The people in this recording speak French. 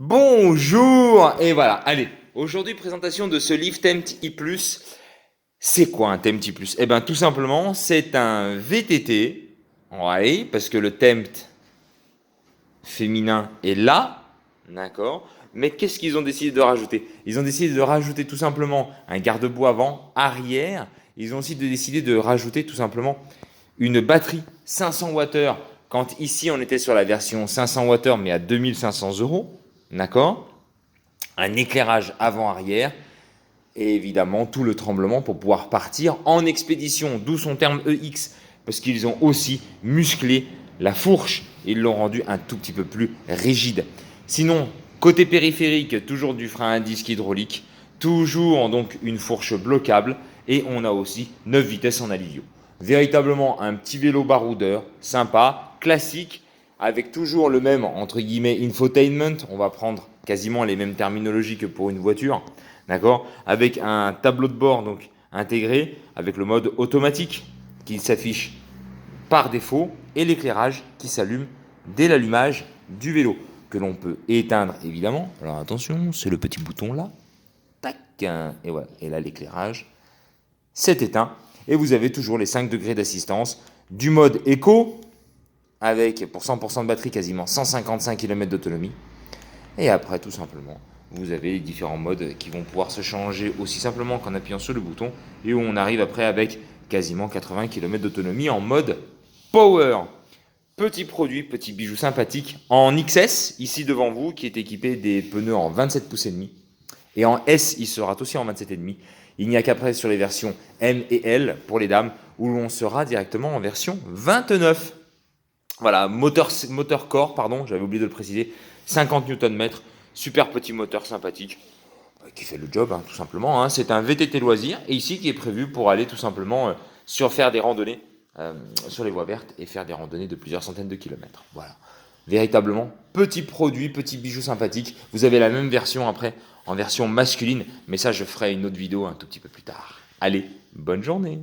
Bonjour. Et voilà, allez, aujourd'hui présentation de ce livre Tempt I+. C'est quoi un Tempt I+? Eh bien tout simplement, c'est un VTT, ouais, parce que le Tempt féminin est là, d'accord? Mais qu'est-ce qu'ils ont décidé de rajouter? Ils ont décidé de rajouter tout simplement un garde-boue avant, arrière. Ils ont aussi décidé de rajouter tout simplement une batterie 500 Wh, quand ici on était sur la version 500 Wh mais à 2500 €, d'accord? Un éclairage avant-arrière et évidemment tout le tremblement pour pouvoir partir en expédition, d'où son terme EX, parce qu'ils ont aussi musclé la fourche, ils l'ont rendu un tout petit peu plus rigide. Sinon, côté périphérique, toujours du frein à disque hydraulique, toujours donc une fourche bloquable, et on a aussi 9 vitesses en Alivio. Véritablement un petit vélo baroudeur, sympa, classique, avec toujours le même, entre guillemets, infotainment. On va prendre quasiment les mêmes terminologies que pour une voiture, d'accord? Avec un tableau de bord donc intégré, avec le mode automatique qui s'affiche par défaut, et l'éclairage qui s'allume dès l'allumage du vélo, que l'on peut éteindre évidemment. Alors attention, c'est le petit bouton là, tac, et voilà, et là l'éclairage s'est éteint, et vous avez toujours les 5 degrés d'assistance du mode éco, avec pour 100% de batterie quasiment 155 km d'autonomie. Et après, tout simplement, vous avez les différents modes qui vont pouvoir se changer aussi simplement qu'en appuyant sur le bouton, et où on arrive après avec quasiment 80 km d'autonomie en mode Power. Petit produit, petit bijou sympathique en XS, ici devant vous, qui est équipé des pneus en 27 pouces et demi. Et en S, il sera aussi en 27,5. Il n'y a qu'après sur les versions M et L pour les dames, où l'on sera directement en version 29. Voilà, moteur corps, pardon, j'avais oublié de le préciser, 50 Nm, super petit moteur sympathique, qui fait le job, hein, tout simplement. Hein. C'est un VTT loisir, et ici qui est prévu pour aller tout simplement faire des randonnées sur les voies vertes et faire des randonnées de plusieurs centaines de kilomètres. Voilà, véritablement, petit produit, petit bijou sympathique. Vous avez la même version après, en version masculine, mais ça je ferai une autre vidéo un tout petit peu plus tard. Allez, bonne journée.